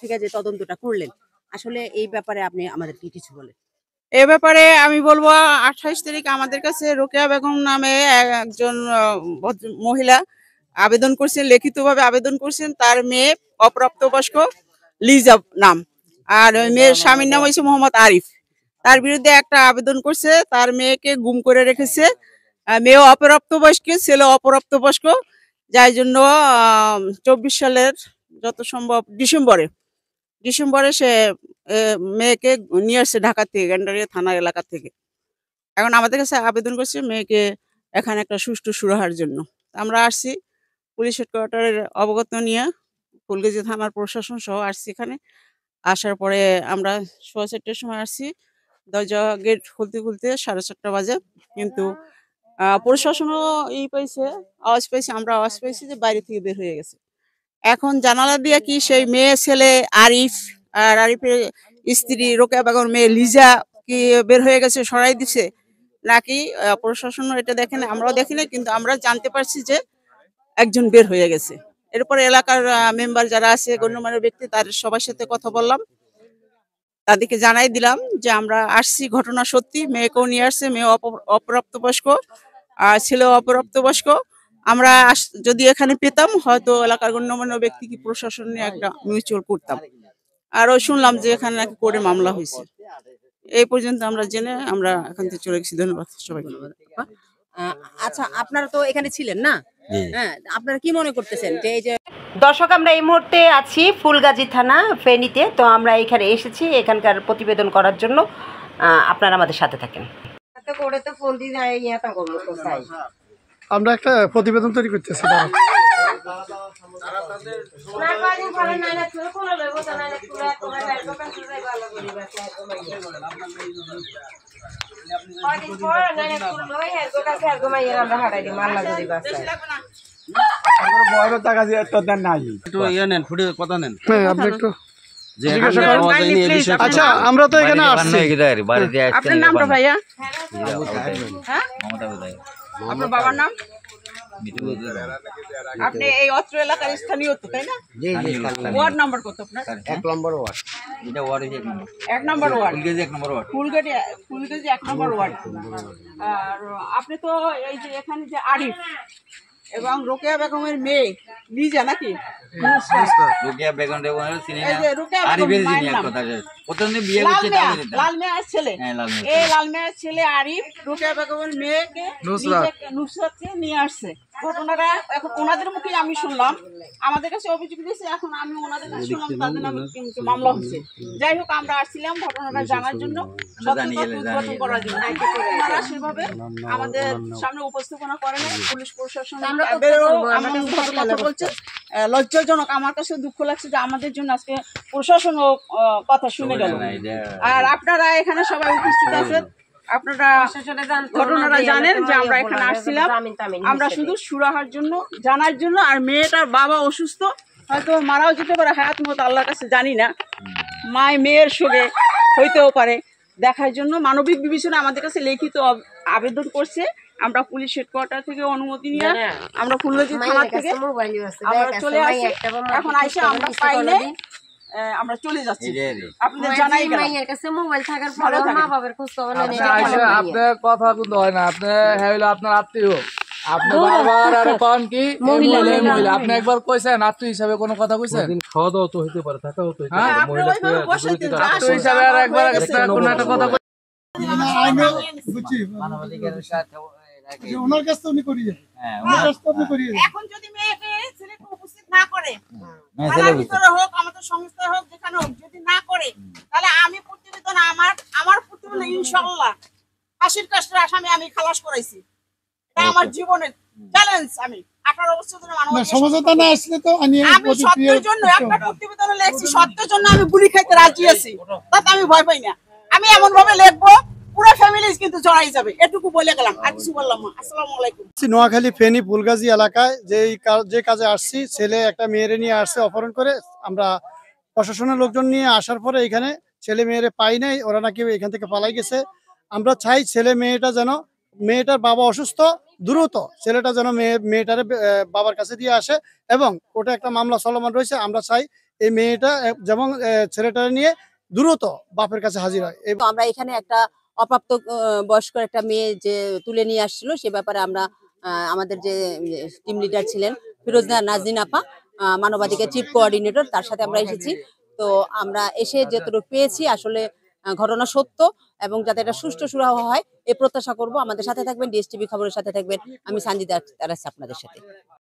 থেকে যে তদন্তটা করলেন, আসলে এই ব্যাপারে আপনি আমাদেরকে কিছু বলেন। এ ব্যাপারে আমি বলবো 28 তারিখ আমাদের কাছে রোকেয়া বেগম নামে একজন মহিলা আবেদন করছেন, লিখিতভাবে আবেদন করছেন। তার মেয়ে অপ্রাপ্তবয়স্ক লিজা নাম, আর ওই মেয়ের স্বামীর নাম হয়েছে মোহাম্মদ আরিফ। তার বিরুদ্ধে একটা আবেদন করছে, তার মেয়েকে গুম করে রেখেছে। মেয়ে অপ্রাপ্তবয়স্ক, ছেলে অপ্রাপ্তবয়স্ক, যার জন্য 24 সালের যত সম্ভব ডিসেম্বরে সে মেয়েকে নিয়ে আসছে ঢাকা থেকে, গেন্ডারিয়া থানা এলাকা থেকে। এখন আমাদের কাছে আবেদন করছে মেয়েকে এখানে একটা সুষ্ঠু সুরাহার জন্য। আমরা আসছি পুলিশ হেডকোয়ার্টারের অবগত নিয়ে, ফুলগাজী থানার প্রশাসন সহ আসছি এখানে। আসার পরে আমরা 4:30টার সময় আসছি, দরজা গেট খুলতে 4:30 বাজে। কিন্তু প্রশাসনও আওয়াজ পাইছে, আমরা আওয়াজ পাইছি যে বাইরে থেকে বের হয়ে গেছে। এখন জানালা দিয়ে কি সেই মেয়ে ছেলে আরিফ আর আরিফের স্ত্রী রোকেয়া বেগম মেয়ে লিজা কি বের হয়ে গেছে, সরাই দিছে নাকি প্রশাসন এটা দেখেন, আমরাও দেখি না, কিন্তু আমরা জানতে পারছি যে একজন বের হয়ে গেছে। এরপরে এলাকার মেম্বার যারা আছে, গণ্যমান্য ব্যক্তি, তার সবার সাথে কথা বললাম, তাদেরকে জানাই দিলাম যে আমরা আসছি, ঘটনা সত্যি, মেয়েকেও নিয়ে আসছে, মেয়ে অপ্রাপ্তবয়স্ক আর ছেলে অপ্রাপ্তবয়স্ক। আমরা যদি এখানে পেতাম, হয়তো এলাকার গণ্যমান্য ব্যক্তি কি প্রশাসন নিয়ে একটা মিউচুয়াল করতাম। আরও শুনলাম যে এখানে নাকি কোর্টে মামলা হয়েছে। এই পর্যন্ত আমরা জেনে আমরা এখান থেকে চলে গেছি। ধন্যবাদ সবাইকে। আচ্ছা, আপনারা তো এখানে ছিলেন না? হ্যাঁ, আপনারা কি মনে করতেছেন যে এই যে দর্শক, আমরা এই মুহূর্তে আছি ফুলগাজী থানা ফেনীতে। তো আমরা এখানে এসেছি এখানকার প্রতিবেদন করার জন্য। আপনারা আমাদের সাথে থাকেন। আমরা একটা প্রতিবেদন তৈরি করতেছি। আচ্ছা, আমরা তো এখানে আসছি। আপনার নামটা ভাইয়া? আপনার বাবার নাম? আপনি এই অত্র এলাকার স্থানীয় তো, তাই না? ওয়ার্ড নাম্বার কত আপনার? 1 নম্বর ওয়ার্ড। এটা ওয়ার্ড হইছে 1 নম্বর ওয়ার্ড। ফুলগাজী 1 নম্বর ওয়ার্ড। ফুলগাজী 1 নম্বর ওয়ার্ড। আর আপনি তো এই যে এখানে যে আরিফ এবং রোকেয়া বেগমের মেয়ে লিজা নাকি? রোকেয়া বেগম চিনি না। এই যে রোকেয়া আরিফের বেগম চিনি এক কথা। প্রথমে বিয়ে করতে লাল মেয়ের ছেলে। হ্যাঁ, লাল মেয়ে। এই লাল মেয়ের ছেলে আরিফ রোকেয়া বেগমের মেয়েকে নুসরাতকে নিয়ে আসছে। ঘটনাটা এখন ওনাদের মুখে আমি শুনলাম, আমাদের কাছে অভিযোগ দিয়েছে, এখন আমি ওনাদের কাছে শুনলাম তাদের নামে মামলা হচ্ছে। যাই হোক, আমরা আসছিলাম ঘটনাটা জানার জন্য, উদ্ঘাটন করার জন্য। ওনারা সেভাবে আমাদের সামনে উপস্থাপনা করে নাই। পুলিশ প্রশাসন কথা বলছে, লজ্জাজনক। আমার কাছে দুঃখ লাগছে যে আমাদের জন্য আজকে প্রশাসন কথা শুনে গেল। আর আপনারা এখানে সবাই উপস্থিত আছেন, আপনারা ঘটনাটা জানেন যে আমরা এখানে আসছিলাম, আমরা শুধু সুরাহার জন্য, জানার জন্য। আর মেয়েটার বাবা অসুস্থ, হয়তো মারাও যেতে পারে, হায়াত মত আল্লাহর কাছে জানি না, মেয়ের সঙ্গে হইতেও পারে, দেখার জন্য মানবিক বিবেচনা আমাদের কাছে লিখিত আবেদন করছে। আমরা পুলিশ হেডকোয়ার্টার থেকে অনুমতি নিয়ে আমরা ফুলগাজী থানা থেকে আমরা চলে আসি। এখন আইসা আমরা পাই না, আমরা চলে যাচ্ছি। আপনাদের জানাই গেলাম মাইয়ের কাছে মোবাইল থাকার পরে মা বাবার খোঁজ খবর নেই। আপনার কথা কিন্তু হয় না, আপনি হইলো আপনার আত্মীয়, আপনি বারবার আর কোন কি মহিলা, আপনি একবার কইছেন আত্মীয় হিসাবে কোনো কথা কইছেন? খাওয়া দাওয়া তো হইতে পারে, থাকা হতো মহিলা আত্মীয় হিসাবে আর একবার কোনো একটা কথা ওনার কাছে উনি করিয়ে। এখন যদি মেয়েকে ছেলেকে উপস্থিত না করে, হোক আমাদের সংস্থা হোক, যেখানে হোক, যদি না করে, তাহলে আমি প্রতিবেদন আমার প্রতিবেদন ইনশাআল্লাহ ফাঁসির কাস্টের আসামি আমি খালাস করাইছি। এটা আমার জীবনের চ্যালেঞ্জ। আমি 18 বছর ধরে সমঝোতা না আসলে তো আমি সত্যের জন্য একটা প্রতিবেদন লিখছি, সত্যের জন্য আমি গুলি খাইতে রাজি আছি, তাতে আমি ভয় পাই না। আমি এমন ভাবে লিখবো পুরো ফ্যামিলি কিন্তু জড়াই যাবে, এটুকু বলে গেলাম, আর কিছু বললাম না। আসসালামু আলাইকুম। নোয়াখালী ফেনী ফুলগাজী এলাকায় যে কাজে আসছি, ছেলে একটা মেয়েরে নিয়ে আসছে অপহরণ করে। আমরা প্রশাসনের লোকজন নিয়ে আসার পরে এখানে ছেলে মেয়েরে পাই নাই, ওরা নাকি এখান থেকে পালাই গেছে। আমরা চাই ছেলে মেয়েটা যেন, মেয়েটার বাবা অসুস্থ, দ্রুত ছেলেটা যেন মেয়েটারে বাবার কাছে দিয়ে আসে, এবং ওটা একটা মামলা চলমান রয়েছে। আমরা চাই এই মেয়েটা যেমন ছেলেটা নিয়ে দ্রুত বাপের কাছে হাজির হয়। তো আমরা এখানে একটা অপ্রাপ্ত বয়স্ক একটা মেয়ে যে তুলে নিয়ে আসছিল সে ব্যাপারে আমরা আমাদের যে টিম লিডার ছিলেন ফিরোজা নাজনীন আপা, মানবাধিকার চিফ কোঅর্ডিনেটর, তার সাথে আমরা এসেছি। তো আমরা এসে যতটুকু পেয়েছি আসলে ঘটনা সত্য এবং যাতে এটা সুষ্ঠু সুরাহা হয় এই প্রত্যাশা করব। আমাদের সাথে থাকবেন, ডিএসটিভি খবরের সাথে থাকবেন। আমি সানজিদা আক্তার আছি আপনাদের সাথে।